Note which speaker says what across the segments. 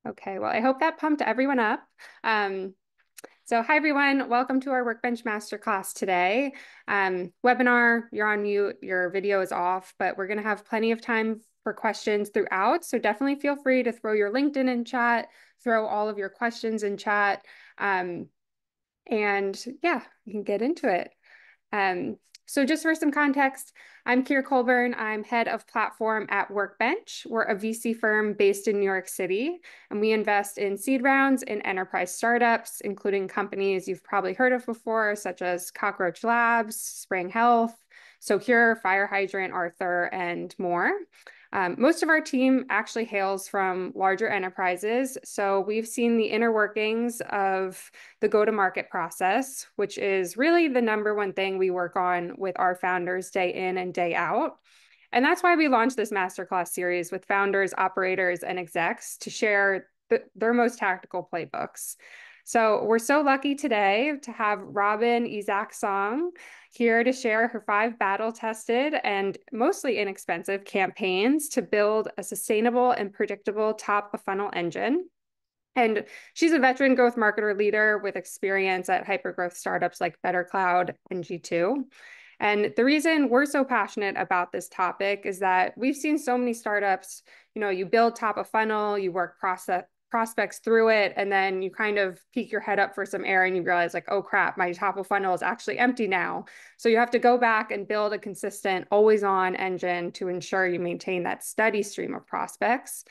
Speaker 1: Okay, well, I hope that pumped everyone up. Um, hi everyone, welcome to our Workbench Masterclass today. Webinar, you're on mute, your video is off, but we're gonna have plenty of time for questions throughout. So definitely feel free to throw your LinkedIn in chat, throw all of your questions in chat. And yeah, you can get into it. Um, so just for some context, I'm Kier Colburn. I'm head of platform at Workbench. We're a VC firm based in New York City, and we invest in seed rounds in enterprise startups, including companies you've probably heard of before, such as Cockroach Labs, Spring Health, Socure, Fire Hydrant, Arthur, and more. Most of our team actually hails from larger enterprises, so we've seen the inner workings of the go-to-market process, which is really the number one thing we work on with our founders day in and day out. And that's why we launched this masterclass series with founders, operators, and execs to share their most tactical playbooks. So we're so lucky today to have Robin Izsak-Tseng here to share her 5 battle-tested and mostly inexpensive campaigns to build a sustainable and predictable top-of-funnel engine. And she's a veteran growth marketer leader with experience at hypergrowth startups like BetterCloud and G2. And the reason we're so passionate about this topic is that we've seen so many startups, you build top of funnel, you work prospects through it, and then you kind of peek your head up for some air and you realize like, oh crap, my top of funnel is actually empty now. So you have to go back and build a consistent, always on engine to ensure you maintain that steady stream of prospects.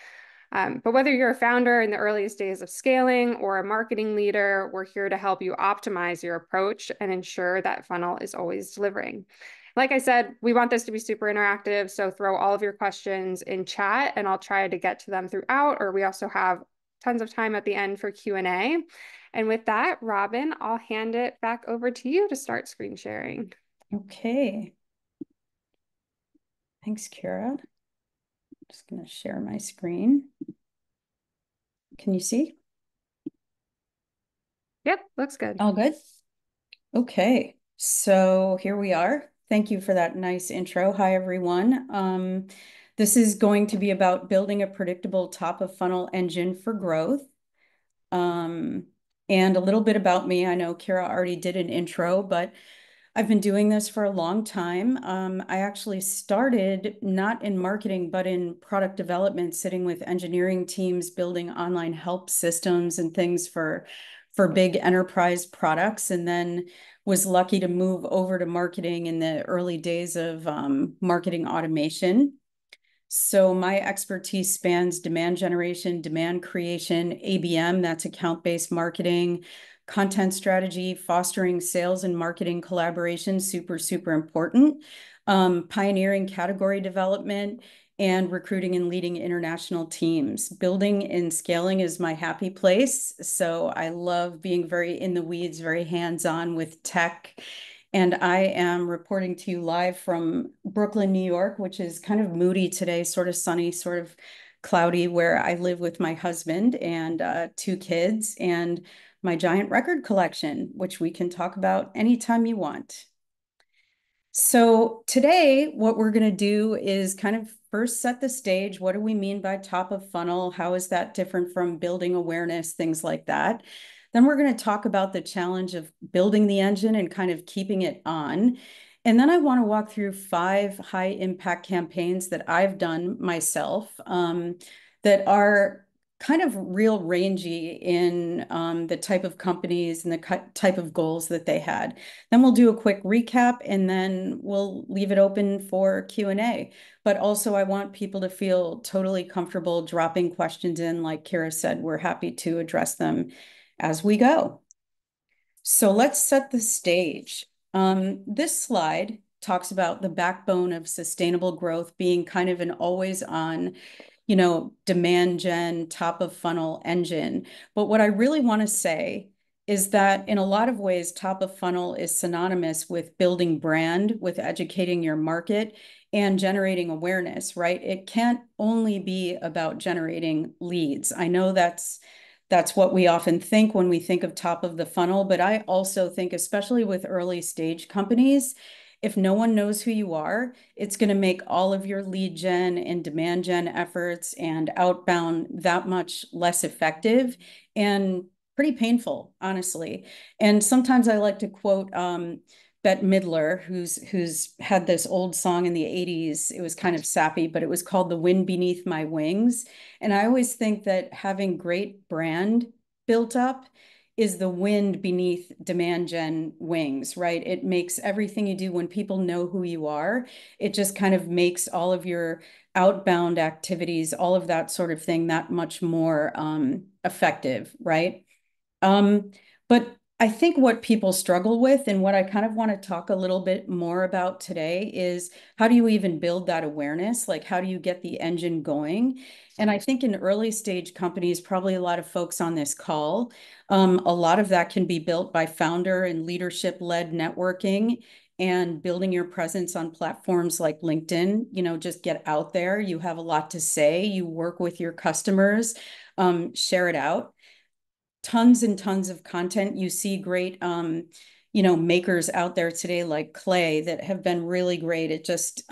Speaker 1: But whether you're a founder in the earliest days of scaling or a marketing leader, we're here to help you optimize your approach and ensure that funnel is always delivering. Like I said, we want this to be super interactive, so throw all of your questions in chat and I'll try to get to them throughout, or we also have tons of time at the end for Q&A. And with that, Robin, I'll hand it back over to you to start screen sharing.
Speaker 2: Okay. Thanks, Kara. Just going to share my screen. Can you see?
Speaker 1: Yep, looks good.
Speaker 2: All good. Okay, so here we are. Thank you for that nice intro. Hi, everyone. This is going to be about building a predictable top of funnel engine for growth. And a little bit about me. I know Kara already did an intro, but I've been doing this for a long time. I actually started not in marketing, but in product development, sitting with engineering teams, building online help systems and things for big enterprise products, and then was lucky to move over to marketing in the early days of marketing automation. So my expertise spans demand generation, demand creation, ABM, that's account-based marketing, content strategy, fostering sales and marketing collaboration, super, super important, pioneering category development, and recruiting and leading international teams. Building and scaling is my happy place. So I love being very in the weeds, very hands-on with tech. And I am reporting to you live from Brooklyn, New York, which is kind of moody today, sort of sunny, sort of cloudy, where I live with my husband and 2 kids and my giant record collection, which we can talk about anytime you want. So today, what we're going to do is kind of first set the stage. What do we mean by top of funnel? How is that different from building awareness, things like that? Then we're going to talk about the challenge of building the engine and kind of keeping it on. And then I want to walk through 5 high impact campaigns that I've done myself that are kind of real rangy in the type of companies and the type of goals that they had. Then we'll do a quick recap and then we'll leave it open for Q&A. But also I want people to feel totally comfortable dropping questions in. Like Kara said, we're happy to address them as we go. So let's set the stage. This slide talks about the backbone of sustainable growth being kind of an always on, demand gen, top of funnel engine. But what I really want to say is that in a lot of ways, top of funnel is synonymous with building brand, with educating your market and generating awareness, right? It can't only be about generating leads. I know that's what we often think when we think of top of the funnel, but I also think, especially with early stage companies, If no one knows who you are, it's going to make all of your lead gen and demand gen efforts and outbound that much less effective and pretty painful, honestly. And sometimes I like to quote Bette Midler, who's had this old song in the 80s. It was kind of sappy, but it was called The Wind Beneath My Wings. And I always think that having great brand built up is the wind beneath demand gen wings, right? It makes everything you do, when people know who you are, it just kind of makes all of your outbound activities, all of that sort of thing, that much more effective, right? Um, but I think what people struggle with, and what I kind of want to talk a little bit more about today, is how do you even build that awareness? Like, how do you get the engine going? And I think in early stage companies, probably a lot of folks on this call, a lot of that can be built by founder and leadership led networking and building your presence on platforms like LinkedIn. Just get out there. You have a lot to say. You work with your customers, share it out. Tons and tons of content. You see great, makers out there today like Clay that have been really great at just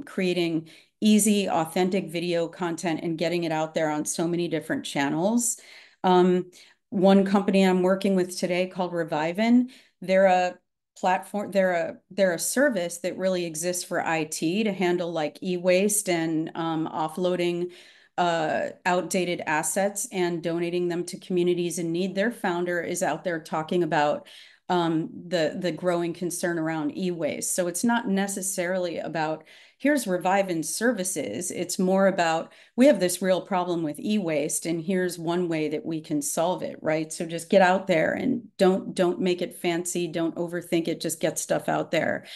Speaker 2: creating easy, authentic video content and getting it out there on so many different channels. One company I'm working with today called Revivin, they're a platform, they're a service that really exists for IT to handle like e-waste and offloading outdated assets and donating them to communities in need. Their founder is out there talking about the growing concern around e-waste. So it's not necessarily about here's Revivin services. It's more about we have this real problem with e-waste, and here's one way that we can solve it, right? So just get out there and don't make it fancy, don't overthink it, just get stuff out there.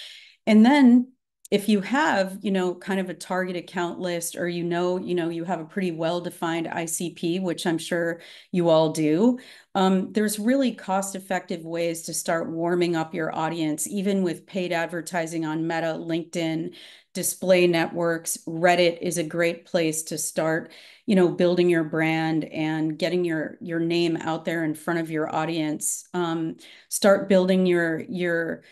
Speaker 2: And then if you have, kind of a target account list, or, you have a pretty well-defined ICP, which I'm sure you all do, there's really cost-effective ways to start warming up your audience, even with paid advertising on Meta, LinkedIn, display networks. Reddit is a great place to start, building your brand and getting your name out there in front of your audience. Start building your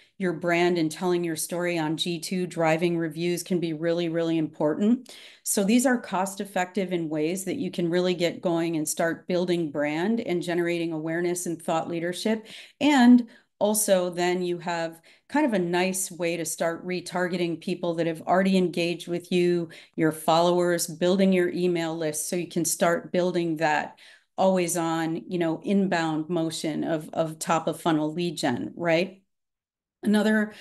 Speaker 2: brand and telling your story on G2. Driving reviews can be really, really important. So these are cost-effective in ways that you can really get going and start building brand and generating awareness and thought leadership. And also then you have kind of a nice way to start retargeting people that have already engaged with you, your followers, building your email list so you can start building that always on, inbound motion of top of funnel lead gen, right? Another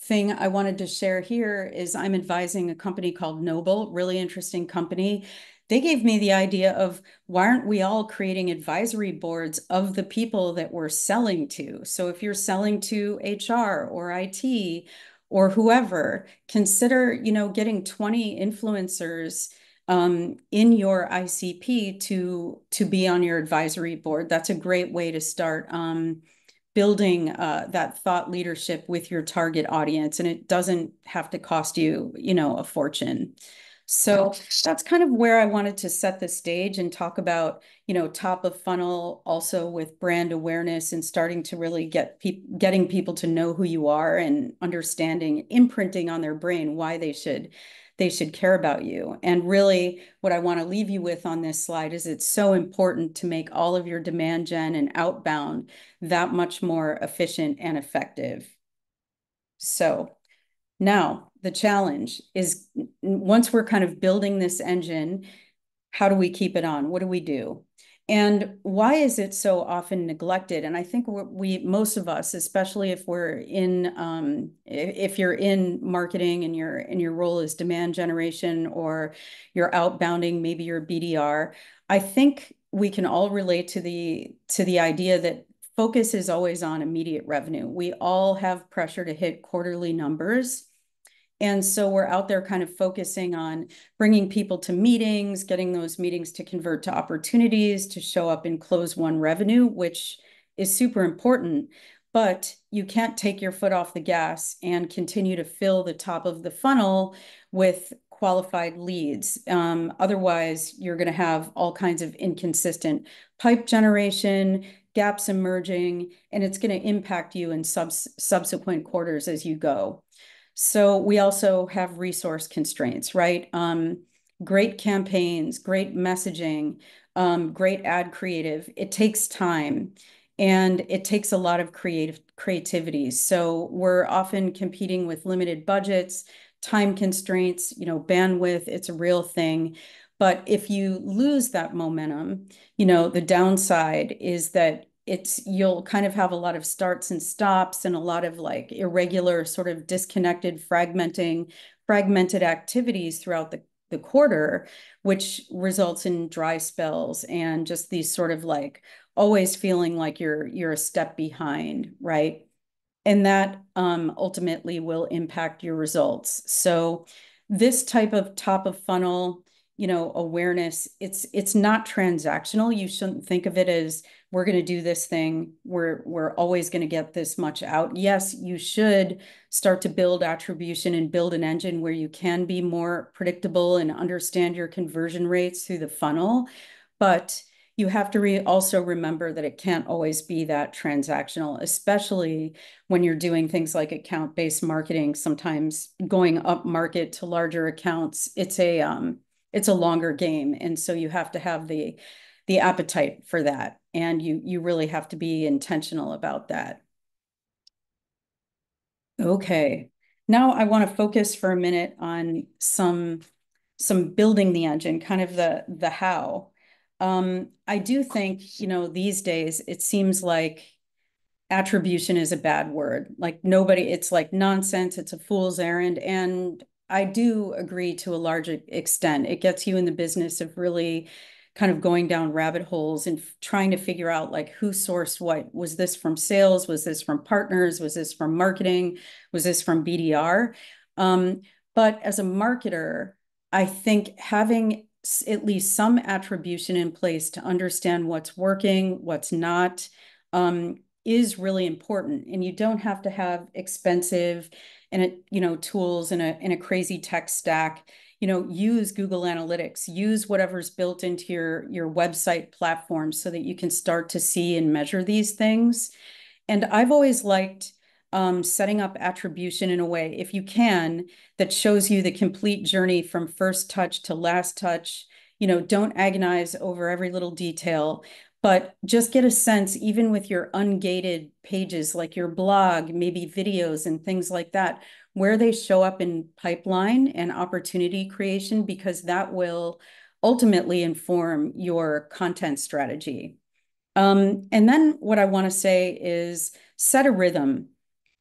Speaker 2: thing I wanted to share here is I'm advising a company called Noble, really interesting company. They gave me the idea of why aren't we all creating advisory boards of the people that we're selling to? So if you're selling to HR or IT or whoever, consider, getting 20 influencers in your ICP to be on your advisory board. That's a great way to start building that thought leadership with your target audience, and it doesn't have to cost you, a fortune. So that's kind of where I wanted to set the stage and talk about, top of funnel, also with brand awareness and starting to really getting people to know who you are and understanding, imprinting on their brain why they should care about you. And really what I want to leave you with on this slide is it's so important to make all of your demand gen and outbound that much more efficient and effective. So now the challenge is, once we're kind of building this engine, how do we keep it on? What do we do? And why is it so often neglected? And I think most of us, especially if if you're in marketing and your role is demand generation or you're outbounding, maybe you're BDR, I think we can all relate to the idea that focus is always on immediate revenue. We all have pressure to hit quarterly numbers. And so we're out there kind of focusing on bringing people to meetings, getting those meetings to convert to opportunities, to show up in close one revenue, which is super important. But you can't take your foot off the gas and continue to fill the top of the funnel with qualified leads. Otherwise, you're going to have all kinds of inconsistent pipe generation, gaps emerging, and it's going to impact you in subsequent quarters as you go. So we also have resource constraints, right? Great campaigns, great messaging, great ad creative. It takes time and it takes a lot of creativity. So we're often competing with limited budgets, time constraints, bandwidth, it's a real thing. But if you lose that momentum, the downside is that you'll kind of have a lot of starts and stops and a lot of like irregular, sort of disconnected, fragmented activities throughout the quarter, which results in dry spells and just these sort of like always feeling like you're a step behind, right? And that ultimately will impact your results. So this type of top of funnel, awareness, it's not transactional. You shouldn't think of it as we're going to do this thing. We're always going to get this much out. Yes, you should start to build attribution and build an engine where you can be more predictable and understand your conversion rates through the funnel. But you have to also remember that it can't always be that transactional, especially when you're doing things like account-based marketing. Sometimes going up market to larger accounts, it's a longer game, and so you have to have the appetite for that, and you really have to be intentional about that. Okay, now I want to focus for a minute on some building the engine, kind of the how. I do think, these days it seems like attribution is a bad word. Like it's like nonsense, it's a fool's errand. And I do agree to a large extent. It gets you in the business of really kind of going down rabbit holes and trying to figure out like who sourced what. Was this from sales? Was this from partners? Was this from marketing? Was this from BDR? But as a marketer, I think having at least some attribution in place to understand what's working, what's not, is really important. And you don't have to have expensive tools in a crazy tech stack. Use Google Analytics, use whatever's built into your website platform so that you can start to see and measure these things. And I've always liked setting up attribution in a way, if you can, that shows you the complete journey from first touch to last touch. Don't agonize over every little detail, but just get a sense, even with your ungated pages, like your blog, maybe videos and things like that, where they show up in pipeline and opportunity creation, because that will ultimately inform your content strategy. And then what I want to say is set a rhythm,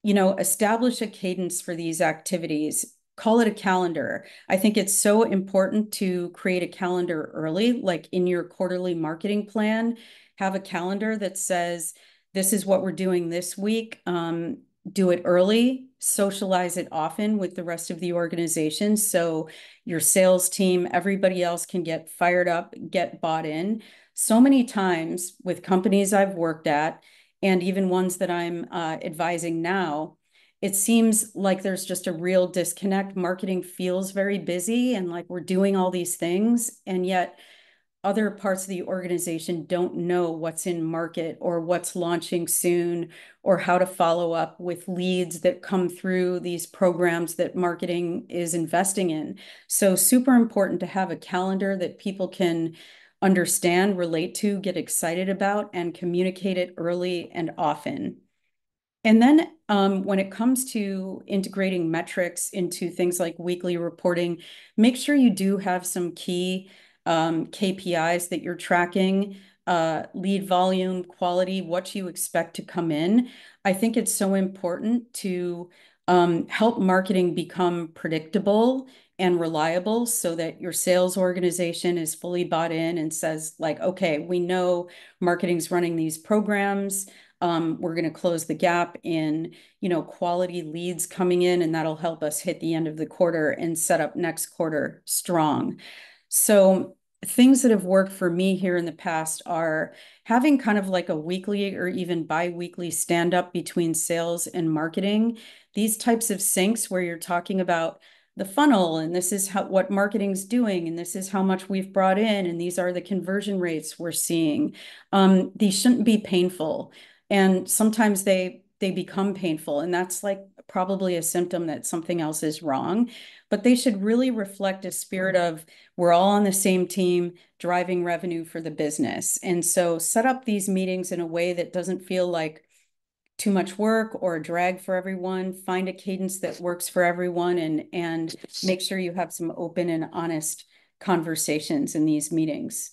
Speaker 2: establish a cadence for these activities. Call it a calendar. I think it's so important to create a calendar early, like in your quarterly marketing plan. Have a calendar that says, this is what we're doing this week. Do it early, socialize it often with the rest of the organization. So your sales team, everybody else can get fired up, get bought in. So many times with companies I've worked at, and even ones that I'm advising now, it seems like there's just a real disconnect. Marketing feels very busy and like we're doing all these things, and yet other parts of the organization don't know what's in market or what's launching soon or how to follow up with leads that come through these programs that marketing is investing in. So super important to have a calendar that people can understand, relate to, get excited about, and communicate it early and often. And then when it comes to integrating metrics into things like weekly reporting, make sure you do have some key KPIs that you're tracking, lead volume, quality, what you expect to come in. I think it's so important to help marketing become predictable and reliable so that your sales organization is fully bought in and says like, okay, we know marketing's running these programs. We're going to close the gap in, quality leads coming in, and that'll help us hit the end of the quarter and set up next quarter strong. So things that have worked for me here in the past are having kind of like a weekly or even bi-weekly stand-up between sales and marketing. These types of syncs where you're talking about the funnel, and this is what marketing's doing, and this is how much we've brought in, and these are the conversion rates we're seeing. These shouldn't be painful. And sometimes they they become painful. And that's like probably a symptom that something else is wrong. But they should really reflect a spirit of we're all on the same team driving revenue for the business. And so set up these meetings in a way that doesn't feel like too much work or a drag for everyone. Find a cadence that works for everyone, and make sure you have some open and honest conversations in these meetings.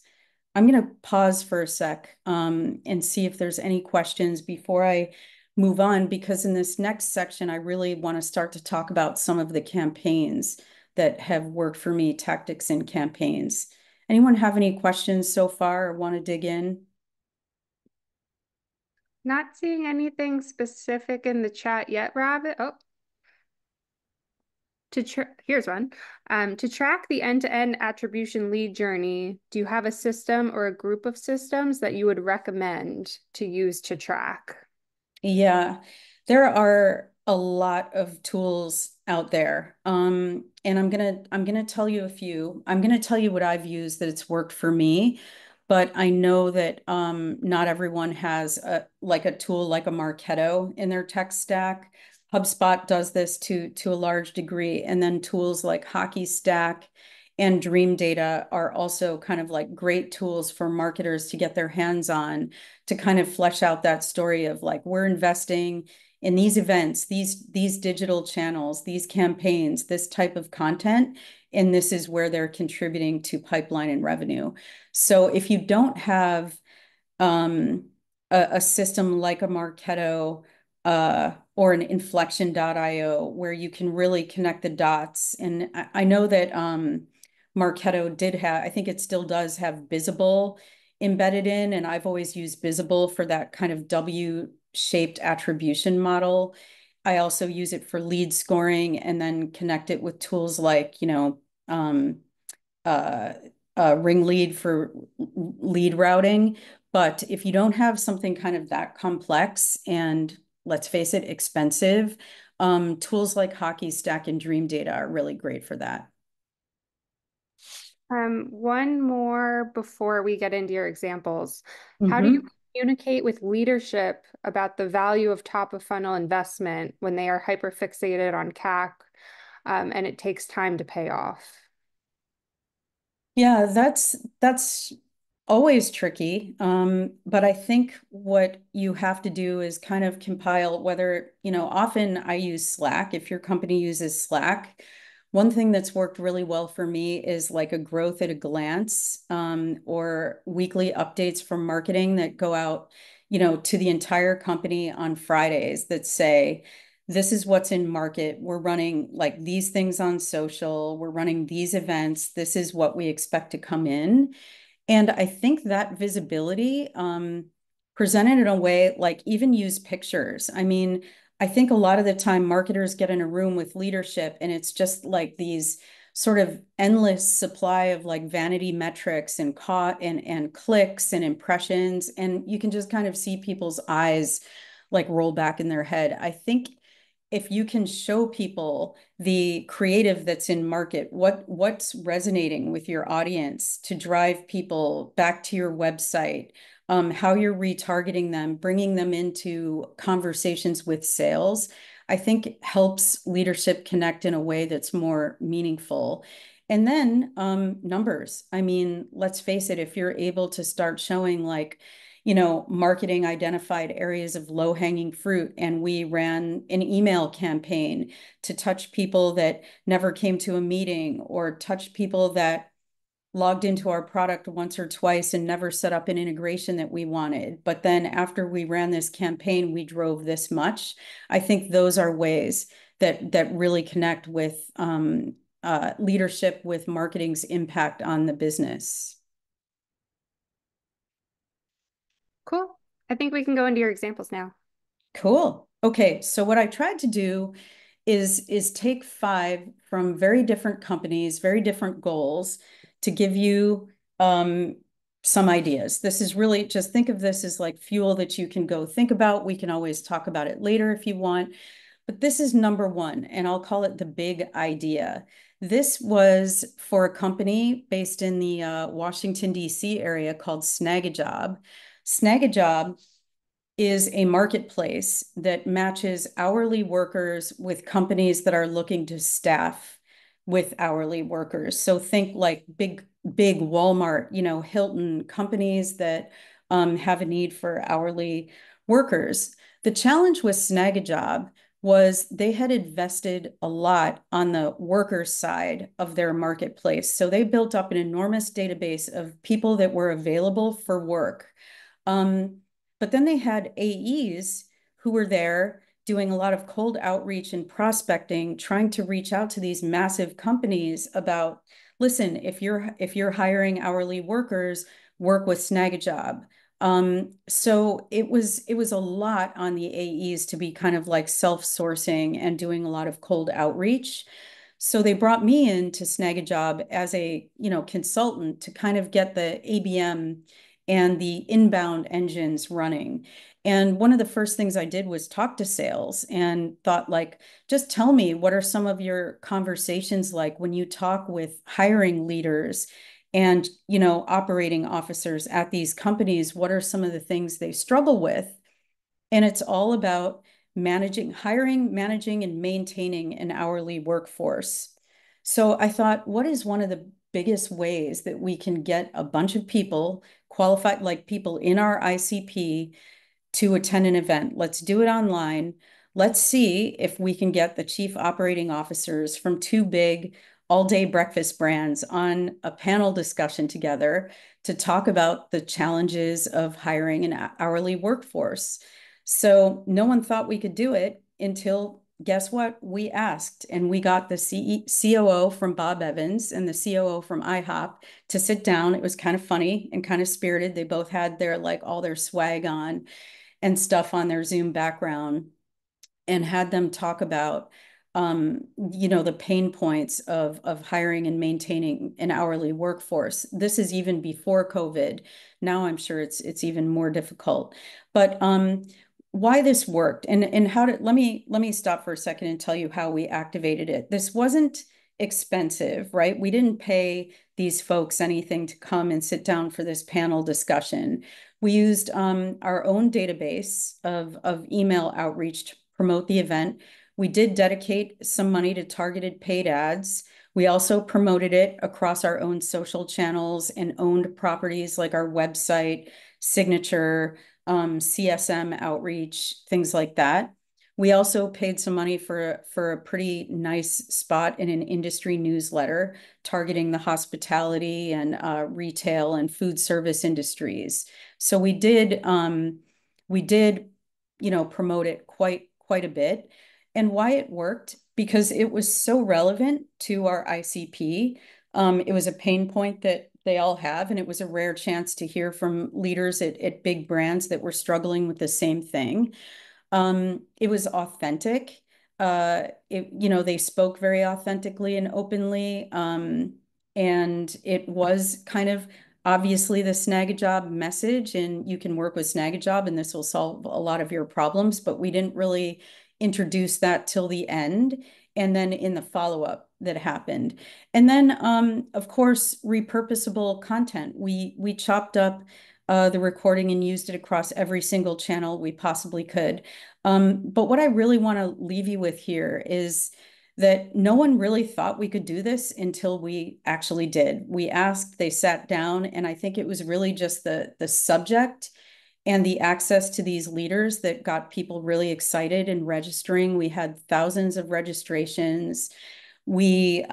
Speaker 2: I'm going to pause for a sec and see if there's any questions before I move on, because in this next section, I really want to start to talk about some of the campaigns that have worked for me, tactics and campaigns. Anyone have any questions so far or want to dig in?
Speaker 1: Not seeing anything specific in the chat yet, Robin. Oh, here's one. To track the end-to-end attribution lead journey, do you have a system or a group of systems that you would recommend to use to track?
Speaker 2: Yeah, there are a lot of tools out there. And I'm gonna tell you a few. I'm gonna tell you what I've used that it's worked for me, but I know that not everyone has a tool like a Marketo in their tech stack. HubSpot does this to a large degree, and then tools like Hockey Stack and Dream Data are also kind of like great tools for marketers to get their hands on, to kind of flesh out that story of like, we're investing in these events, these digital channels, these campaigns, this type of content, and this is where they're contributing to pipeline and revenue. So if you don't have a system like a Marketo or an inflection.io where you can really connect the dots, and I know that Marketo did have, I think it still does have Visible embedded in, and I've always used Visible for that kind of W-shaped attribution model. I also use it for lead scoring and then connect it with tools like, uh, Ring Lead for lead routing. But if you don't have something kind of that complex and, let's face it, expensive, tools like Hockey Stack and Dream Data are really great for that.
Speaker 1: One more before we get into your examples. How do you
Speaker 2: Mm-hmm.
Speaker 1: communicate with leadership about the value of top of funnel investment when they are hyper fixated on CAC, and it takes time to pay off?
Speaker 2: Yeah, that's always tricky. But I think what you have to do is kind of compile whether, often I use Slack. If your company uses Slack, one thing that's worked really well for me is like a growth at a glance, or weekly updates from marketing that go out, to the entire company on Fridays that say, this is what's in market. We're running like these things on social. We're running these events. This is what we expect to come in. And I think that visibility, presented in a way like even use pictures. I mean, I think a lot of the time marketers get in a room with leadership and it's just like these sort of endless supply of like vanity metrics and and clicks and impressions. And you can just kind of see people's eyes like roll back in their head. I think if you can show people the creative that's in market, what's resonating with your audience to drive people back to your website, how you're retargeting them, bringing them into conversations with sales, I think helps leadership connect in a way that's more meaningful. And then numbers. I mean, let's face it, if you're able to start showing like, marketing identified areas of low hanging fruit. And we ran an email campaign to touch people that never came to a meeting or touch people that logged into our product once or twice and never set up an integration that we wanted. But then after we ran this campaign, we drove this much. I think those are ways that really connect with leadership with marketing's impact on the business.
Speaker 1: Cool. I think we can go into your examples now.
Speaker 2: Cool. Okay, so what I tried to do is take 5 from very different companies, very different goals to give you some ideas. This is really, just think of this as like fuel that you can go think about. We can always talk about it later if you want, but this is number 1, and I'll call it the big idea. This was for a company based in the Washington, D.C. area called Snagajob. Snagajob is a marketplace that matches hourly workers with companies that are looking to staff with hourly workers. So think like big Walmart, Hilton, companies that have a need for hourly workers. The challenge with Snagajob was they had invested a lot on the worker side of their marketplace. So they built up an enormous database of people that were available for work. But then they had AEs who were there doing a lot of cold outreach and prospecting, trying to reach out to these massive companies about, listen, if you're hiring hourly workers, work with Snagajob. So it was a lot on the AEs to be kind of like self-sourcing and doing a lot of cold outreach. So they brought me in to Snagajob as a, consultant to kind of get the ABM and the inbound engines running. And one of the first things I did was talk to sales and thought like, just tell me, what are some of your conversations like when you talk with hiring leaders and, operating officers at these companies? What are some of the things they struggle with? And it's all about hiring, managing, and maintaining an hourly workforce. So I thought, what is one of the biggest ways that we can get a bunch of people qualified, like people in our ICP, to attend an event? Let's do it online. Let's see if we can get the chief operating officers from two big all-day breakfast brands on a panel discussion together to talk about the challenges of hiring an hourly workforce. So no one thought we could do it until, guess what? We asked, and we got the COO from Bob Evans and the COO from IHOP to sit down. It was kind of funny and kind of spirited. They both had their all their swag on and stuff on their Zoom background, and had them talk about the pain points of hiring and maintaining an hourly workforce. This is even before COVID. Now I'm sure it's even more difficult. But why this worked and how did let me stop for a second and tell you how we activated it. This wasn't expensive, right? We didn't pay these folks anything to come and sit down for this panel discussion. We used our own database of email outreach to promote the event. We did dedicate some money to targeted paid ads. We also promoted it across our own social channels and owned properties like our website, signature, CSM outreach, things like that. We also paid some money for a pretty nice spot in an industry newsletter targeting the hospitality and retail and food service industries. So we did promote it quite a bit. And why it worked, because it was so relevant to our ICP. It was a pain point that they all have, and it was a rare chance to hear from leaders at big brands that were struggling with the same thing. It was authentic. They spoke very authentically and openly. And it was kind of obviously the Snagajob message, and you can work with Snagajob and this will solve a lot of your problems, but we didn't really introduce that till the end. And then in the follow-up that happened. And then, of course, repurposable content. We chopped up the recording and used it across every single channel we possibly could. But what I really want to leave you with here is that no one really thought we could do this until we actually did. We asked, they sat down, and I think it was really just the subject and the access to these leaders that got people really excited and registering. We had thousands of registrations. We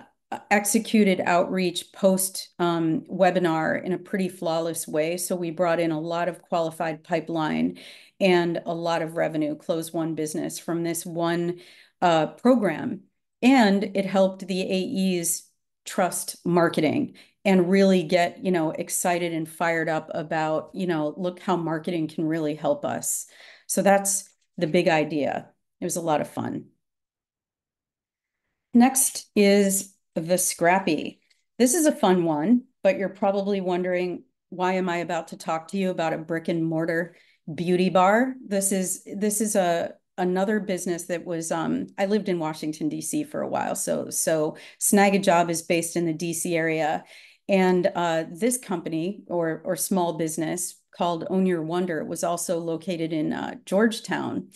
Speaker 2: executed outreach post webinar in a pretty flawless way. So we brought in a lot of qualified pipeline and a lot of revenue, close one business from this one program. And it helped the AEs trust marketing and really get, excited and fired up about, look how marketing can really help us. So that's the big idea. It was a lot of fun. Next is the Scrappy. This is a fun one, but you're probably wondering, why am I about to talk to you about a brick and mortar beauty bar? This is another business that was I lived in Washington, D.C. for a while. So Snagajob is based in the D.C. area. And this company or small business called Own Your Wonder. It was also located in Georgetown.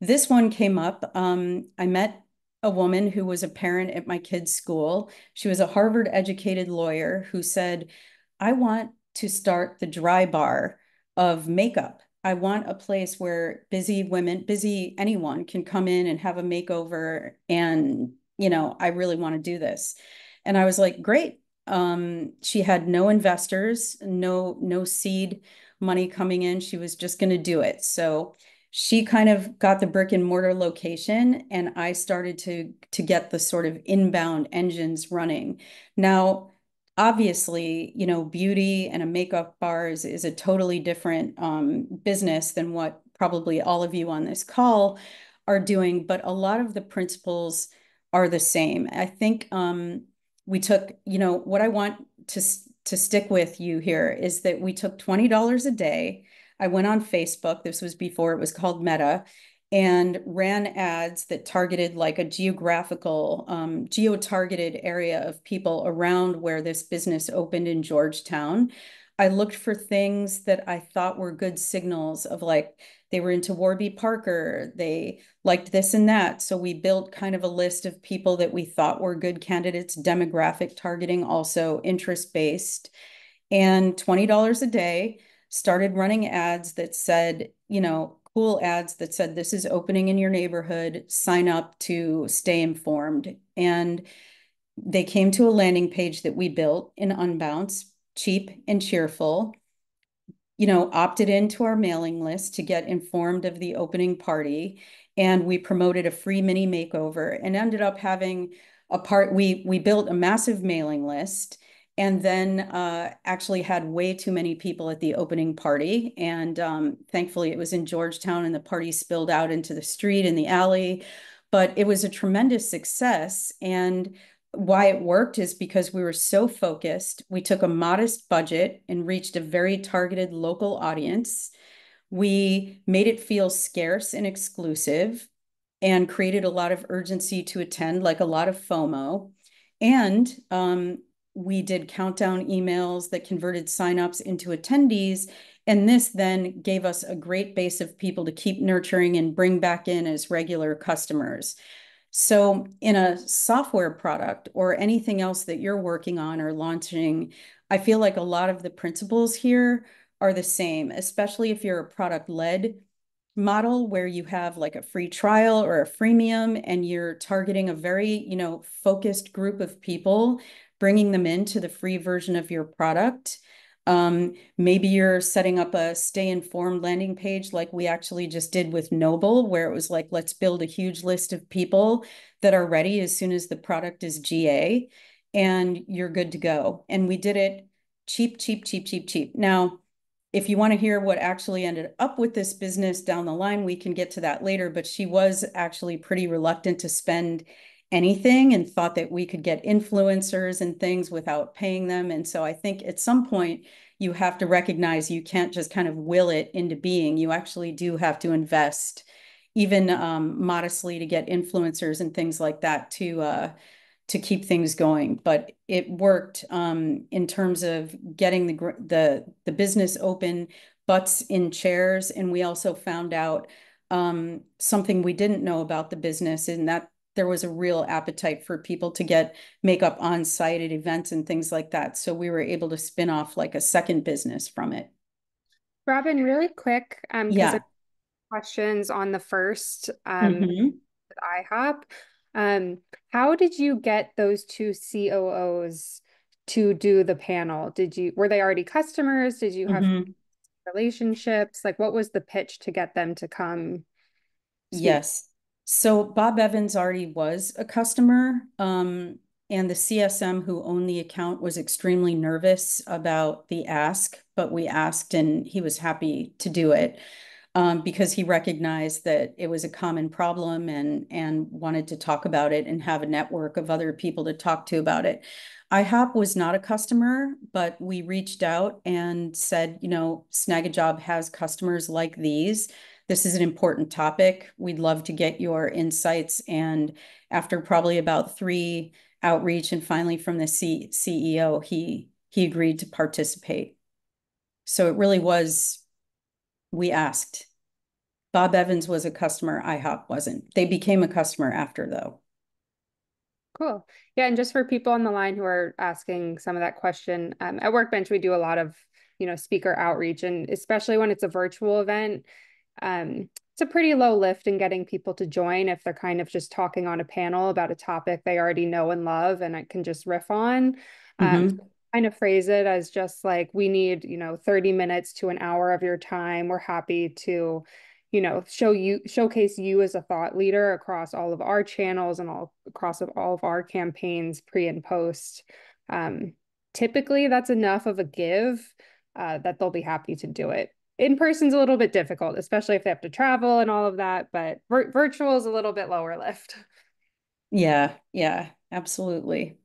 Speaker 2: This one came up. I met a woman who was a parent at my kid's school. She was a Harvard educated lawyer who said, I want to start the dry bar of makeup. I want a place where busy women, busy anyone can come in and have a makeover. And, I really want to do this. And I was like, great. She had no investors, no seed money coming in. She was just going to do it. So she kind of got the brick and mortar location, and I started to get the sort of inbound engines running. Now, obviously, beauty and a makeup bar is a totally different business than what probably all of you on this call are doing, but a lot of the principles are the same. I think we took, what I want to stick with you here is that we took $20 a day. I went on Facebook, this was before it was called Meta, and ran ads that targeted like a geo-targeted area of people around where this business opened in Georgetown. I looked for things that I thought were good signals of like, they were into Warby Parker, they liked this and that. So we built kind of a list of people that we thought were good candidates, demographic targeting, also interest-based, and $20 a day, started running ads that said, cool ads that said, this is opening in your neighborhood, sign up to stay informed. And they came to a landing page that we built in Unbounce, cheap and cheerful, opted into our mailing list to get informed of the opening party. And we promoted a free mini makeover and ended up having we built a massive mailing list, and then actually had way too many people at the opening party. And thankfully it was in Georgetown and the party spilled out into the street and the alley, but it was a tremendous success. And why it worked is because we were so focused. We took a modest budget and reached a very targeted local audience. We made it feel scarce and exclusive and created a lot of urgency to attend, like a lot of FOMO. And we did countdown emails that converted signups into attendees. And this then gave us a great base of people to keep nurturing and bring back in as regular customers. So in a software product or anything else that you're working on or launching, I feel like a lot of the principles here are the same, especially if you're a product-led model where you have like a free trial or a freemium and you're targeting a very, focused group of people, bringing them into the free version of your product. Maybe you're setting up a stay informed landing page like we actually just did with Noble, where it was like, let's build a huge list of people that are ready as soon as the product is GA, and you're good to go. And we did it cheap, cheap, cheap, cheap, cheap. Now, if you want to hear what actually ended up with this business down the line, we can get to that later, but she was actually pretty reluctant to spend anything and thought that we could get influencers and things without paying them. And so I think at some point you have to recognize you can't just kind of will it into being. You actually do have to invest, even modestly, to get influencers and things like that to keep things going. But it worked in terms of getting the business open, butts in chairs. And we also found out something we didn't know about the business, and that there was a real appetite for people to get makeup on site at events and things like that. So we were able to spin off like a second business from it.
Speaker 1: Robin, really quick, because
Speaker 2: Yeah.
Speaker 1: questions on the first
Speaker 2: Mm-hmm.
Speaker 1: IHOP. How did you get those two COOs to do the panel? Were they already customers? Did you have
Speaker 2: Mm-hmm.
Speaker 1: relationships? Like, what was the pitch to get them to come speak?
Speaker 2: Yes. So Bob Evans already was a customer, and the CSM who owned the account was extremely nervous about the ask, but we asked and he was happy to do it because he recognized that it was a common problem and wanted to talk about it and have a network of other people to talk to about it. IHOP was not a customer, but we reached out and said, Snag a Job has customers like these. This is an important topic. We'd love to get your insights. And after probably about 3 outreach and finally from the CEO, he agreed to participate. So it really was, we asked. Bob Evans was a customer, IHOP wasn't. They became a customer after, though.
Speaker 1: Cool. Yeah, and just for people on the line who are asking some of that question, at Workbench we do a lot of, speaker outreach, and especially when it's a virtual event, it's a pretty low lift in getting people to join if they're kind of just talking on a panel about a topic they already know and love and I can just riff on.
Speaker 2: Mm-hmm.
Speaker 1: Kind of phrase it as just like, we need, 30 minutes to an hour of your time. We're happy to, showcase you as a thought leader across all of our channels and all across of all of our campaigns, pre and post. Um, Typically that's enough of a give that they'll be happy to do it. In person's a little bit difficult, especially if they have to travel and all of that, but virtual is a little bit lower lift.
Speaker 2: Yeah, yeah, absolutely.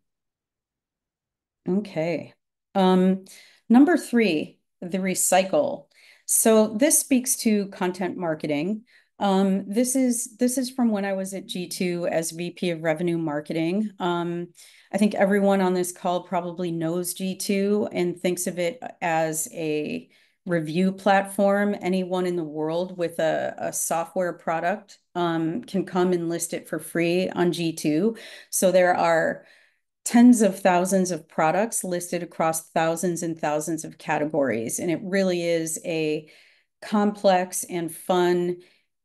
Speaker 2: Okay. Number three, the recycle. So this speaks to content marketing. This is from when I was at G2 as VP of Revenue Marketing. I think everyone on this call probably knows G2 and thinks of it as a review platform. Anyone in the world with a software product can come and list it for free on G2. So there are tens of thousands of products listed across thousands and thousands of categories. And it really is a complex and fun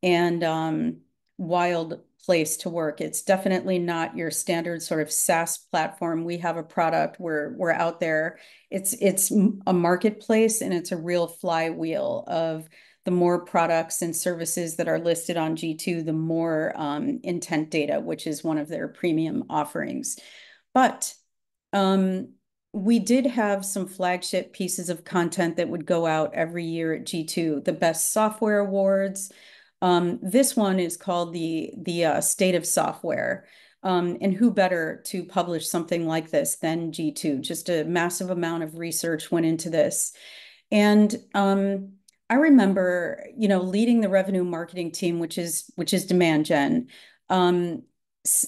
Speaker 2: and wild place to work. It's definitely not your standard sort of SaaS platform. We have a product, we're out there. It's a marketplace and it's a real flywheel of the more products and services that are listed on G2, the more intent data, which is one of their premium offerings. But um, we did have some flagship pieces of content that would go out every year at G2, the Best Software Awards. This one is called the State of Software. And who better to publish something like this than G2? Just a massive amount of research went into this. And I remember, leading the revenue marketing team, which is demand gen. Um,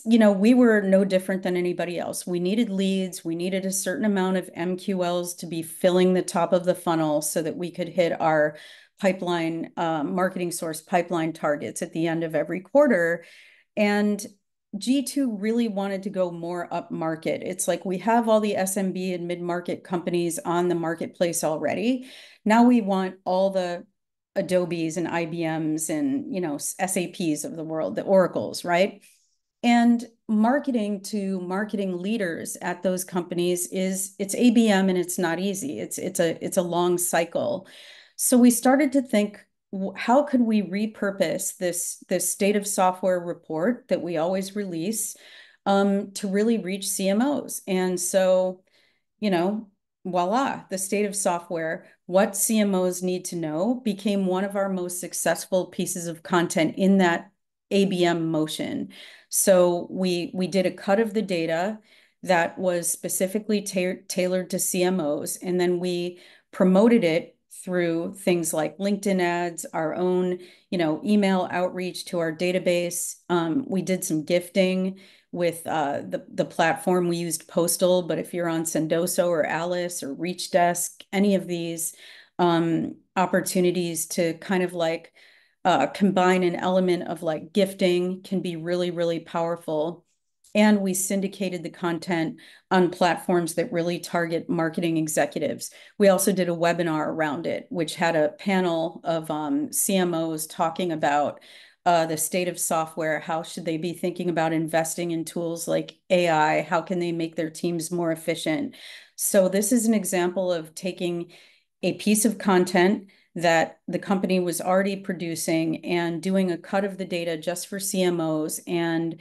Speaker 2: we were no different than anybody else. We needed leads. We needed a certain amount of MQLs to be filling the top of the funnel so that we could hit our pipeline, marketing source pipeline targets at the end of every quarter. And G2 really wanted to go more up market. It's like we have all the SMB and mid-market companies on the marketplace already. Now we want all the Adobes and IBMs and, SAPs of the world, the Oracles, right? And marketing to marketing leaders at those companies it's ABM and it's not easy. It's a long cycle. So we started to think, how could we repurpose this state of software report that we always release to really reach CMOs? And so, voila, the state of software, what CMOs need to know became one of our most successful pieces of content in that ABM motion. So we did a cut of the data that was specifically tailored to CMOs, and then we promoted it through things like LinkedIn ads, our own, email outreach to our database. We did some gifting with the platform. We used Postal, but if you're on Sendoso or Alice or Reach Desk, any of these opportunities to kind of like combine an element of like gifting can be really, really powerful. And we syndicated the content on platforms that really target marketing executives. We also did a webinar around it, which had a panel of CMOs talking about the state of software. How should they be thinking about investing in tools like AI? How can they make their teams more efficient? So this is an example of taking a piece of content that the company was already producing and doing a cut of the data just for CMOs and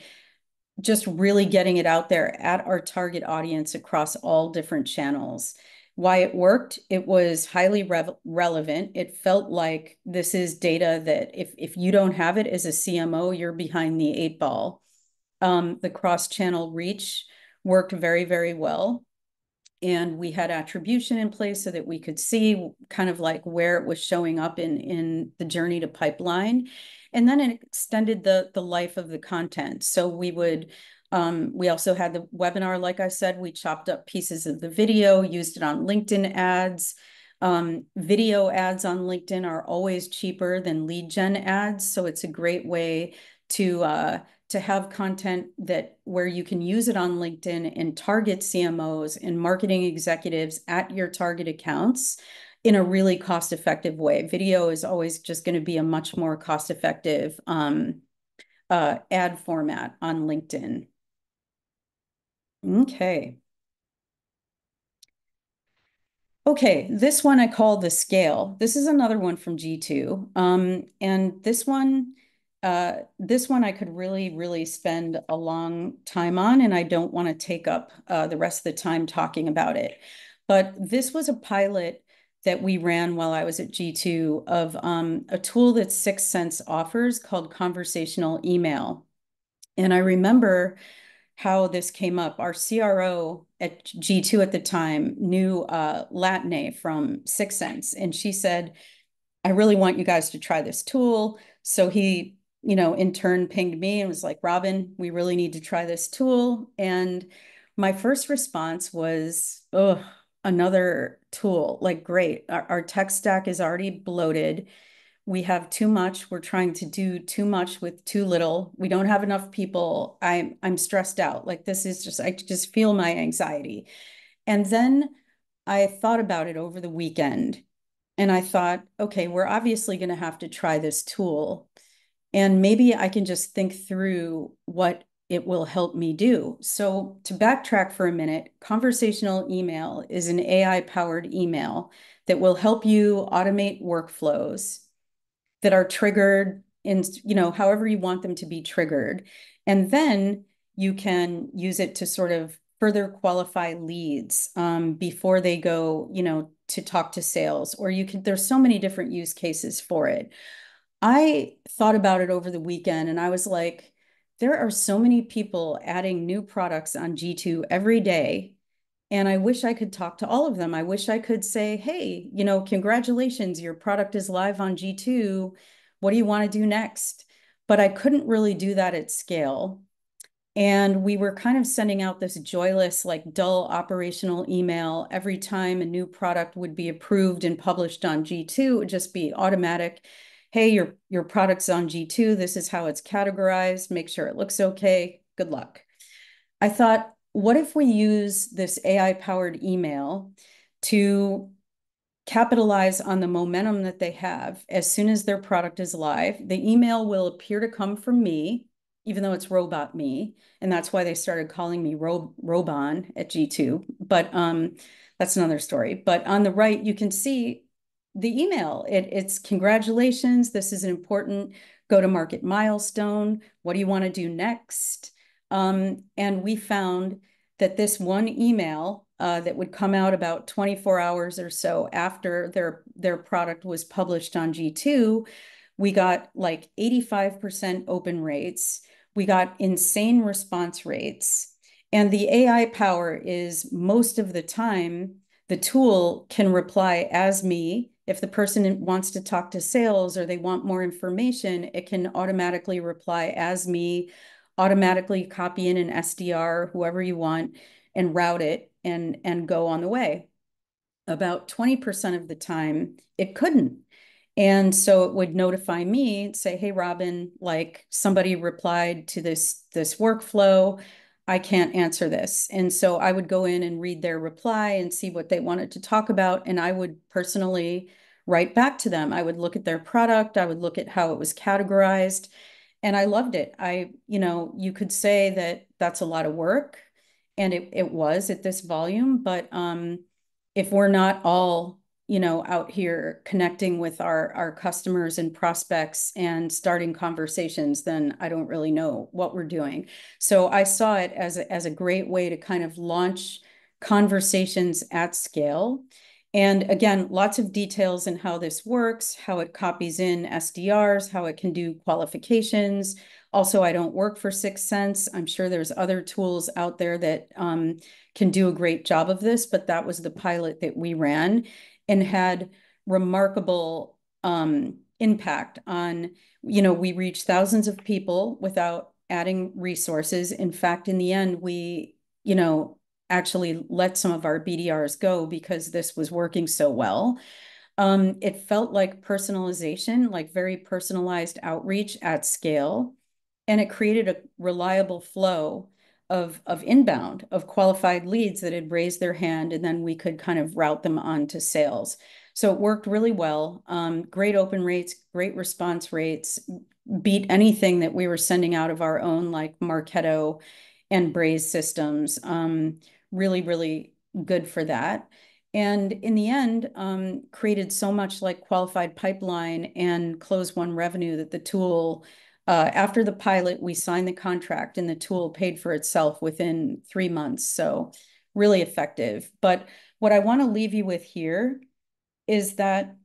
Speaker 2: just really getting it out there at our target audience across all different channels. Why it worked, it was highly relevant. It felt like this is data that if you don't have it as a CMO, you're behind the eight ball. The cross-channel reach worked very, very well. And we had attribution in place so that we could see kind of like where it was showing up in the journey to pipeline. And then it extended the life of the content. So we also had the webinar, like I said, we chopped up pieces of the video, used it on LinkedIn ads. Video ads on LinkedIn are always cheaper than lead gen ads, so it's a great way to have content that where you can use it on LinkedIn and target CMOs and marketing executives at your target accounts in a really cost-effective way. Video is always just going to be a much more cost-effective ad format on LinkedIn. Okay. Okay, this one I call the scale. This is another one from G2. And this one I could really spend a long time on, and I don't want to take up the rest of the time talking about it. But this was a pilot that we ran while I was at G2 of a tool that 6sense offers called conversational email. And I remember how this came up. Our CRO at G2 at the time knew Latine from 6sense, and she said, I really want you guys to try this tool. So he, in turn pinged me and was like, Robin, we really need to try this tool. And my first response was, oh, another tool. Like, great. Our tech stack is already bloated. We have too much. We're trying to do too much with too little. We don't have enough people. I'm stressed out. Like, this is just, I just feel my anxiety. And then I thought about it over the weekend, and I thought, okay, we're obviously going to have to try this tool, and maybe I can just think through what it will help me do. So to backtrack for a minute, conversational email is an AI powered email that will help you automate workflows that are triggered in, however you want them to be triggered. And then you can use it to sort of further qualify leads before they go, to talk to sales, or there's so many different use cases for it. I thought about it over the weekend and I was like, there are so many people adding new products on G2 every day. And I wish I could talk to all of them. I wish I could say, hey, congratulations, your product is live on G2. What do you want to do next? But I couldn't really do that at scale. And we were kind of sending out this joyless, like dull operational email every time a new product would be approved and published on G2. It would just be automatic. Hey, your product's on G2. This is how it's categorized. Make sure it looks okay. Good luck. I thought, what if we use this AI powered email to capitalize on the momentum that they have as soon as their product is live? The email will appear to come from me, even though it's robot me. And that's why they started calling me Robon at G2. But that's another story. But on the right, you can see the email. It's congratulations. This is an important go-to-market milestone. What do you want to do next? And we found that this one email that would come out about 24 hours or so after their product was published on G2, we got like 85% open rates. We got insane response rates. And the AI power is most of the time, the tool can reply as me. If the person wants to talk to sales or they want more information, it can automatically reply as me, automatically copy in an SDR, whoever you want, and route it and go on the way. About 20% of the time, it couldn't. And so it would notify me, say, hey, Robin, like somebody replied to this workflow. I can't answer this. And so I would go in and read their reply and see what they wanted to talk about. And I would personally write back to them. I would look at their product. I would look at how it was categorized. And I loved it. You could say that that's a lot of work. And it was at this volume. But if we're not all out here connecting with our customers and prospects and starting conversations, then I don't really know what we're doing. So I saw it as a great way to kind of launch conversations at scale. And again, lots of details in how this works, how it copies in SDRs, how it can do qualifications. Also, I don't work for 6sense. I'm sure there's other tools out there that can do a great job of this, but that was the pilot that we ran and had remarkable impact on, we reached thousands of people without adding resources. In fact, in the end, we, actually let some of our BDRs go because this was working so well. It felt like personalization, like very personalized outreach at scale. And it created a reliable flow of inbound, of qualified leads that had raised their hand, and then we could kind of route them on to sales. So it worked really well. Great open rates, great response rates, beat anything that we were sending out of our own, like Marketo and Braze systems. Really, really good for that. And in the end, created so much like qualified pipeline and close one revenue that the tool, after the pilot, we signed the contract and the tool paid for itself within 3 months. So really effective. But what I want to leave you with here is that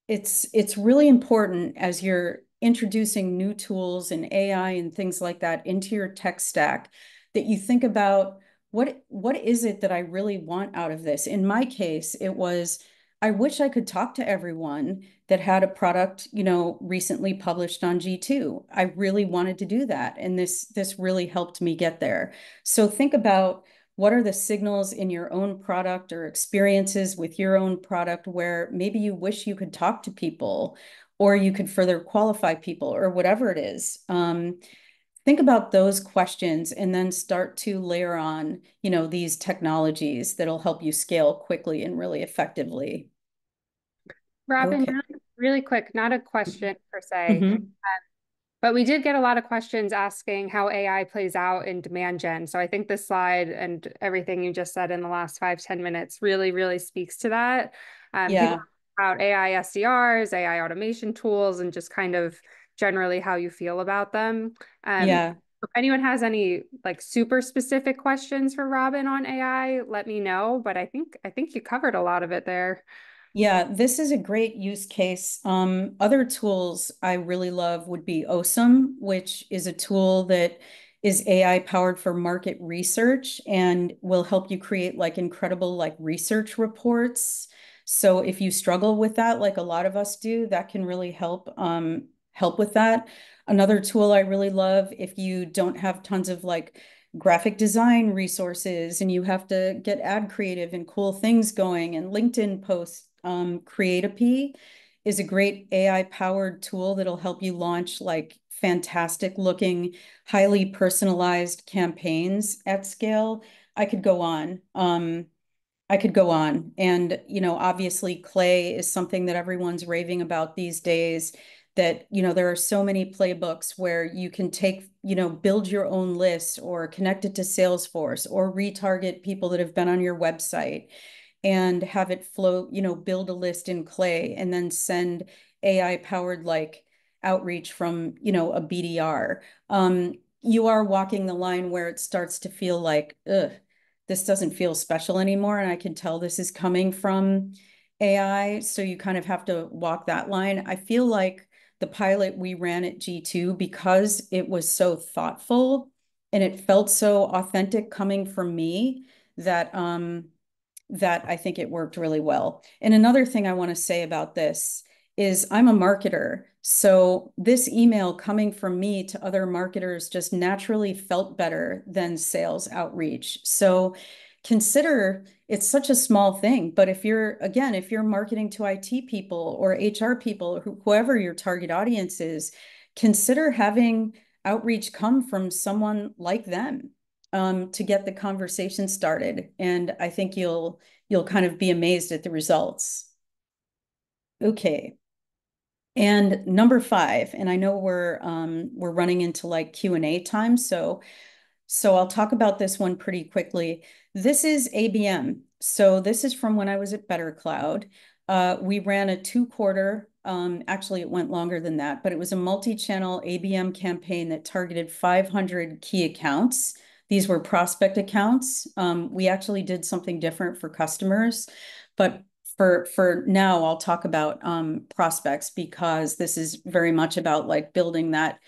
Speaker 2: it's really important as you're introducing new tools and AI and things like that into your tech stack that you think about what is it that I really want out of this? In my case, it was I wish I could talk to everyone that had a product, recently published on G2. I really wanted to do that, and this really helped me get there. So think about what are the signals in your own product or experiences with your own product where maybe you wish you could talk to people or you could further qualify people or whatever it is. Think about those questions and then start to layer on, these technologies that'll help you scale quickly and really effectively.
Speaker 1: Robin,
Speaker 2: Okay.
Speaker 1: really quick, not a question per se,
Speaker 2: Mm-hmm.
Speaker 1: but we did get a lot of questions asking how AI plays out in demand gen. So I think this slide and everything you just said in the last 5, 10 minutes really, really speaks to that. People
Speaker 2: Yeah.
Speaker 1: ask about AI SDRs, AI automation tools, and just kind of generally how you feel about them.
Speaker 2: Yeah.
Speaker 1: If anyone has any like super specific questions for Robin on AI, let me know. But I think you covered a lot of it there.
Speaker 2: Yeah, this is a great use case. Other tools I really love would be OSAM, which is a tool that is AI powered for market research and will help you create like incredible like research reports. So if you struggle with that, like a lot of us do, that can really help with that. Another tool I really love, if you don't have tons of like graphic design resources and you have to get ad creative and cool things going and LinkedIn posts, Create is a great AI powered tool that'll help you launch like fantastic looking, highly personalized campaigns at scale. I could go on. I could go on. And, obviously Clay is something that everyone's raving about these days, that, there are so many playbooks where you can take, build your own list or connect it to Salesforce or retarget people that have been on your website and have it flow, build a list in Clay and then send AI powered like outreach from, a BDR. You are walking the line where it starts to feel like, ugh, this doesn't feel special anymore. And I can tell this is coming from AI. So you kind of have to walk that line. I feel like the pilot we ran at G2, because it was so thoughtful and it felt so authentic coming from me, that I think it worked really well. And another thing I want to say about this is I'm a marketer. So this email coming from me to other marketers just naturally felt better than sales outreach. So consider it's such a small thing, but if you're marketing to IT people or HR people, whoever your target audience is, consider having outreach come from someone like them, to get the conversation started. And I think you'll kind of be amazed at the results. Okay. And number 5, and I know we're running into like Q&A time, so I'll talk about this one pretty quickly. This is ABM. So this is from when I was at BetterCloud. We ran a 2-quarter, actually it went longer than that, but it was a multi-channel ABM campaign that targeted 500 key accounts. These were prospect accounts. We actually did something different for customers, but for now, I'll talk about prospects because this is very much about like building that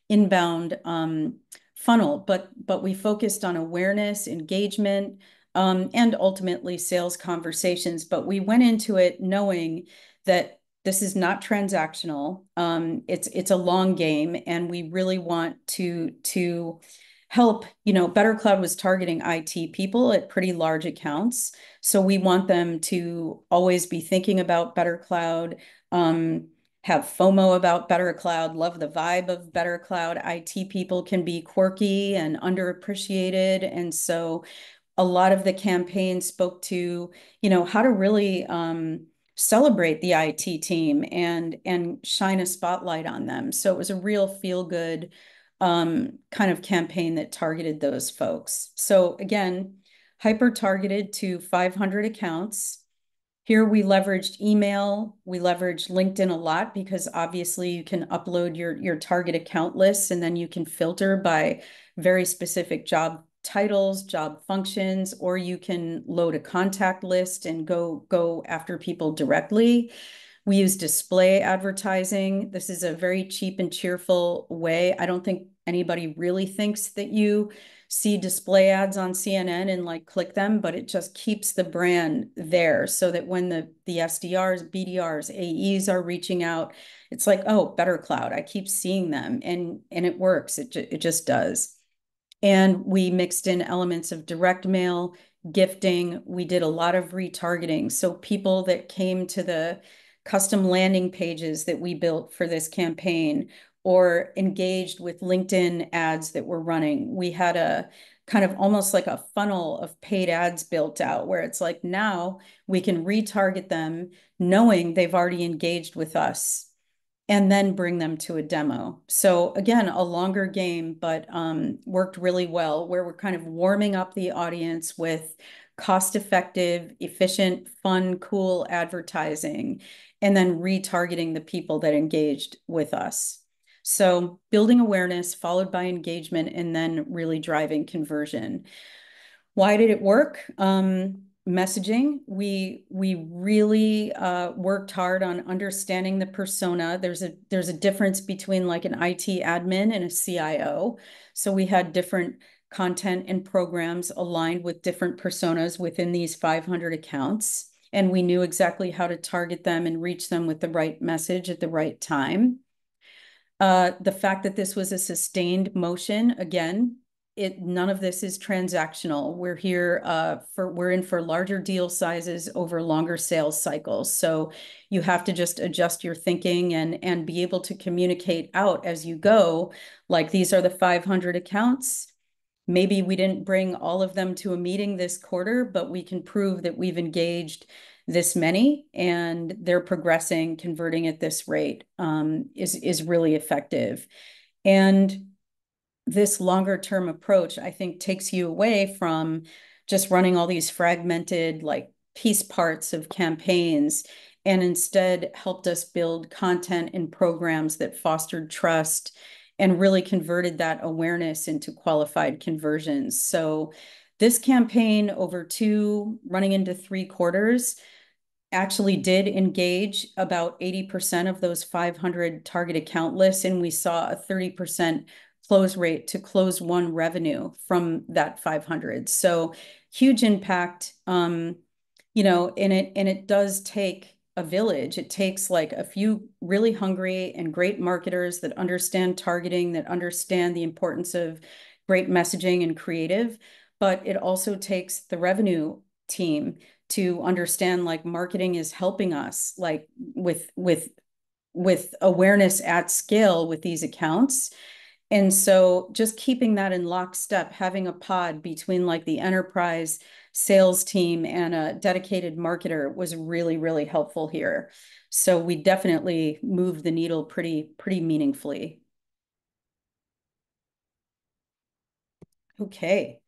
Speaker 2: inbound funnel. But we focused on awareness, engagement, and ultimately sales conversations. But we went into it knowing that this is not transactional. It's a long game, and we really want to help, BetterCloud was targeting IT people at pretty large accounts. So we want them to always be thinking about BetterCloud, have FOMO about BetterCloud, love the vibe of BetterCloud. IT people can be quirky and underappreciated. And so a lot of the campaign spoke to, how to really celebrate the IT team and shine a spotlight on them. So it was a real feel good kind of campaign that targeted those folks. So again, hyper targeted to 500 accounts. Here we leveraged email, we leveraged LinkedIn a lot because obviously you can upload your target account lists and then you can filter by very specific job titles, job functions, or you can load a contact list and go after people directly. We use display advertising. This is a very cheap and cheerful way. I don't think anybody really thinks that you see display ads on CNN and like click them, but it just keeps the brand there so that when the SDRs, BDRs, AEs are reaching out, it's like, oh, BetterCloud. I keep seeing them and it works. It just does. And we mixed in elements of direct mail, gifting. We did a lot of retargeting. So people that came to the custom landing pages that we built for this campaign or engaged with LinkedIn ads that we're running, we had a kind of almost like a funnel of paid ads built out where it's like now we can retarget them knowing they've already engaged with us and then bring them to a demo. So again, a longer game, but worked really well where we're kind of warming up the audience with cost-effective, efficient, fun, cool advertising, and then retargeting the people that engaged with us. So building awareness followed by engagement and then really driving conversion. Why did it work? Messaging. We really worked hard on understanding the persona. There's a difference between like an IT admin and a CIO. So we had different content and programs aligned with different personas within these 500 accounts. And we knew exactly how to target them and reach them with the right message at the right time. The fact that this was a sustained motion, again, none of this is transactional. We're here we're in for larger deal sizes over longer sales cycles. So you have to just adjust your thinking and be able to communicate out as you go. Like these are the 500 accounts. Maybe we didn't bring all of them to a meeting this quarter, but we can prove that we've engaged this many and they're progressing, converting at this rate is really effective. And this longer term approach, I think, takes you away from just running all these fragmented like piece parts of campaigns and instead helped us build content and programs that fostered trust and really converted that awareness into qualified conversions. So this campaign running into 3 quarters actually did engage about 80% of those 500 target account lists, and we saw a 30% close rate to close one revenue from that 500. So huge impact, and it does take a village. It takes like a few really hungry and great marketers that understand targeting, that understand the importance of great messaging and creative, but it also takes the revenue team to understand like marketing is helping us like with awareness at scale with these accounts. And so just keeping that in lockstep, having a pod between like the enterprise sales team and a dedicated marketer was really, really helpful here. So we definitely moved the needle pretty meaningfully. Okay.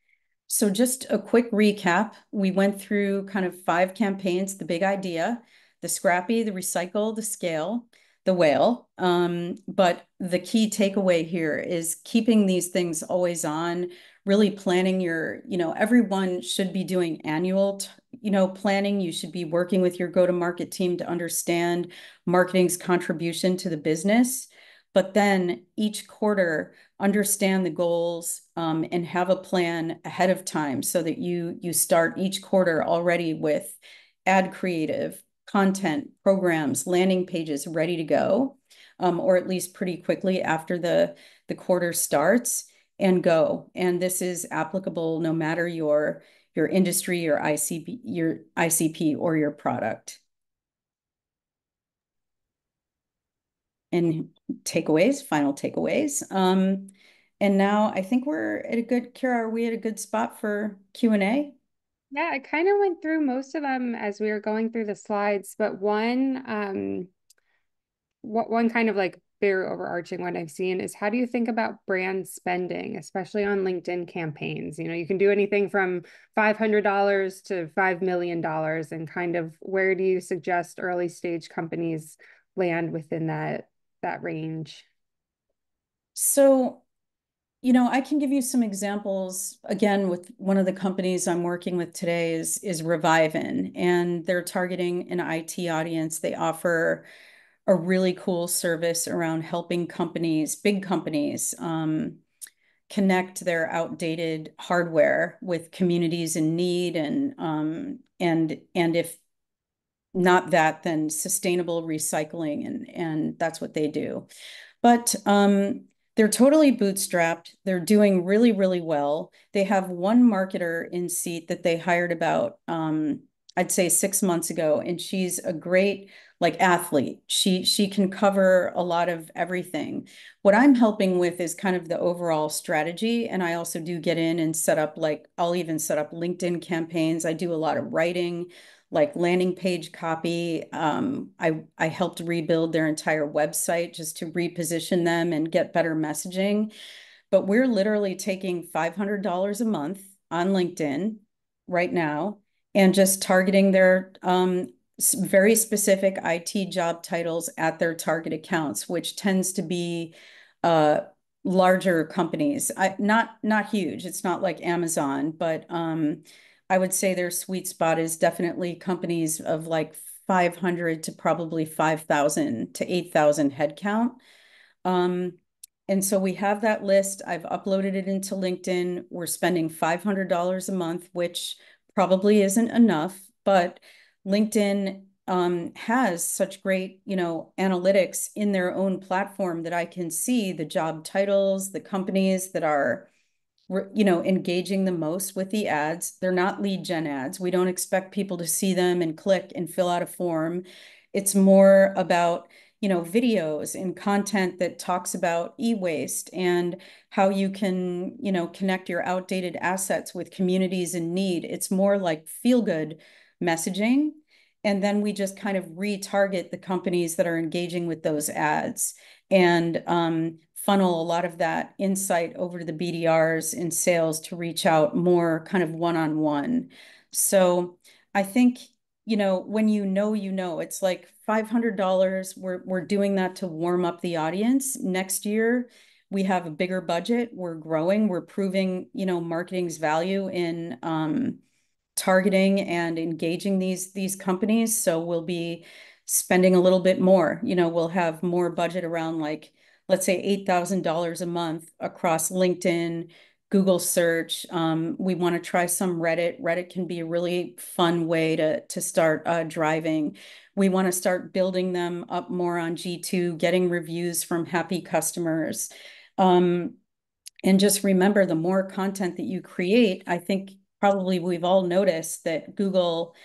Speaker 2: So just a quick recap. We went through kind of 5 campaigns, the big idea, the scrappy, the recycle, the scale, the whale. But the key takeaway here is keeping these things always on, really planning everyone should be doing annual, planning. You should be working with your go-to-market team to understand marketing's contribution to the business. But then each quarter, understand the goals and have a plan ahead of time so that you start each quarter already with ad creative, content, programs, landing pages ready to go, or at least pretty quickly after the quarter starts. and go. And this is applicable no matter your industry, your ICP or your product. And takeaways, final takeaways. And now I think we're at a good, Kira, are we at a good spot for Q&A?
Speaker 1: Yeah, I kind of went through most of them as we were going through the slides, but one kind of like very overarching one I've seen is how do you think about brand spending, especially on LinkedIn campaigns? You know, you can do anything from $500 to $5 million, and kind of where do you suggest early stage companies land within that range?
Speaker 2: So, I can give you some examples. Again, with one of the companies I'm working with today is Revivin, and they're targeting an IT audience. They offer a really cool service around helping companies, big companies, connect their outdated hardware with communities in need, and if not that, then sustainable recycling, and that's what they do. But they're totally bootstrapped. They're doing really, really well. They have one marketer in seat that they hired about, I'd say 6 months ago, and she's a great like athlete. She can cover a lot of everything. What I'm helping with is kind of the overall strategy, and I also do get in and set up I'll even set up LinkedIn campaigns. I do a lot of writing, like landing page copy. I helped rebuild their entire website just to reposition them and get better messaging. But we're literally taking $500 a month on LinkedIn right now and just targeting their very specific IT job titles at their target accounts, which tends to be uh, larger companies. Not huge. It's not like Amazon, but I would say their sweet spot is definitely companies of like 500 to probably 5,000 to 8,000 headcount. Um, and so we have that list. I've uploaded it into LinkedIn. We're spending $500 a month, which probably isn't enough, but LinkedIn has such great, analytics in their own platform that I can see the job titles, the companies that are engaging the most with the ads. They're not lead gen ads. We don't expect people to see them and click and fill out a form. It's more about, videos and content that talks about e-waste and how you can, connect your outdated assets with communities in need. It's more like feel-good messaging. And then we just kind of retarget the companies that are engaging with those ads and funnel a lot of that insight over to the BDRs in sales to reach out more kind of one-on-one. So I think, when it's like $500. We're doing that to warm up the audience. Next year, we have a bigger budget. We're growing. We're proving, marketing's value in targeting and engaging these companies. So we'll be spending a little bit more. We'll have more budget around like, let's say $8,000 a month across LinkedIn, Google search. We want to try some Reddit. Reddit can be a really fun way to start driving. We want to start building them up more on G2, getting reviews from happy customers. And just remember, the more content that you create, I think probably we've all noticed that Google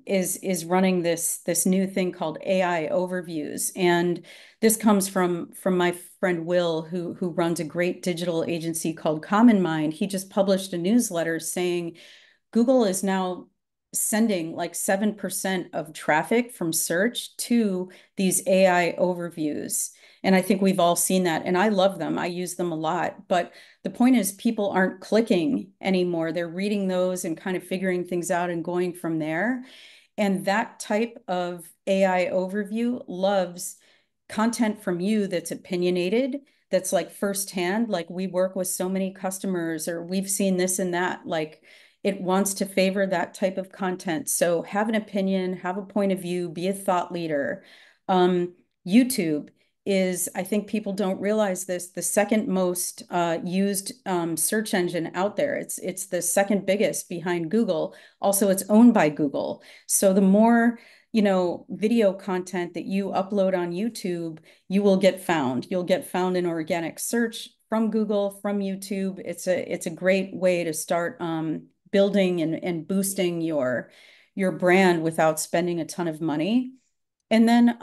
Speaker 2: is running this new thing called AI overviews, and this comes from my friend Will, who runs a great digital agency called Common Mind. He just published a newsletter saying Google is now sending like 7% of traffic from search to these AI overviews. And I think we've all seen that. And I love them. I use them a lot. But the point is, people aren't clicking anymore. They're reading those and kind of figuring things out and going from there. And that type of AI overview loves content from you that's opinionated, that's like firsthand. Like, we work with so many customers, or we've seen this and that. Like, it wants to favor that type of content. So have an opinion, have a point of view, be a thought leader. YouTube is, I think people don't realize this, the second most used search engine out there. It's the second biggest behind Google. Also, it's owned by Google. So the more video content that you upload on YouTube, you will get found. You'll get found in organic search from Google, from YouTube. It's a great way to start building and boosting your brand without spending a ton of money. And then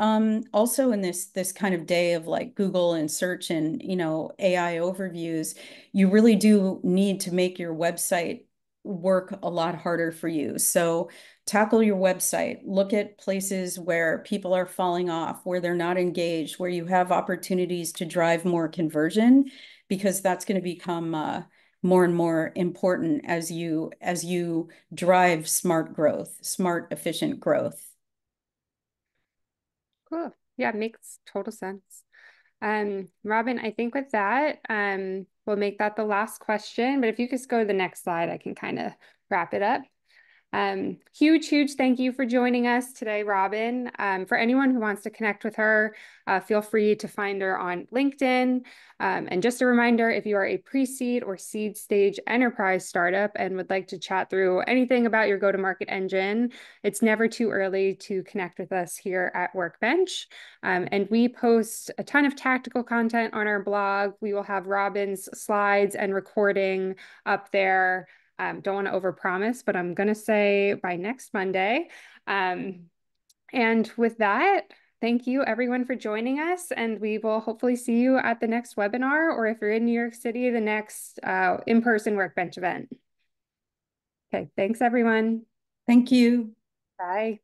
Speaker 2: also in this kind of day of like Google and search and AI overviews, you really do need to make your website work a lot harder for you. So tackle your website, look at places where people are falling off, where they're not engaged, where you have opportunities to drive more conversion, because that's going to become more and more important as you drive smart growth, smart, efficient growth.
Speaker 1: Cool. Yeah, makes total sense. Robin, I think with that, we'll make that the last question. But if you just go to the next slide, I can kind of wrap it up. Huge thank you for joining us today, Robin. For anyone who wants to connect with her, feel free to find her on LinkedIn. And just a reminder, if you are a pre-seed or seed stage enterprise startup and would like to chat through anything about your go-to-market engine, it's never too early to connect with us here at Workbench. And we post a ton of tactical content on our blog. We will have Robin's slides and recording up there. Don't want to overpromise, but I'm going to say by next Monday. And with that, thank you everyone for joining us. And we will hopefully see you at the next webinar, or if you're in New York City, the next in-person Workbench event. Okay, thanks everyone.
Speaker 2: Thank you.
Speaker 1: Bye.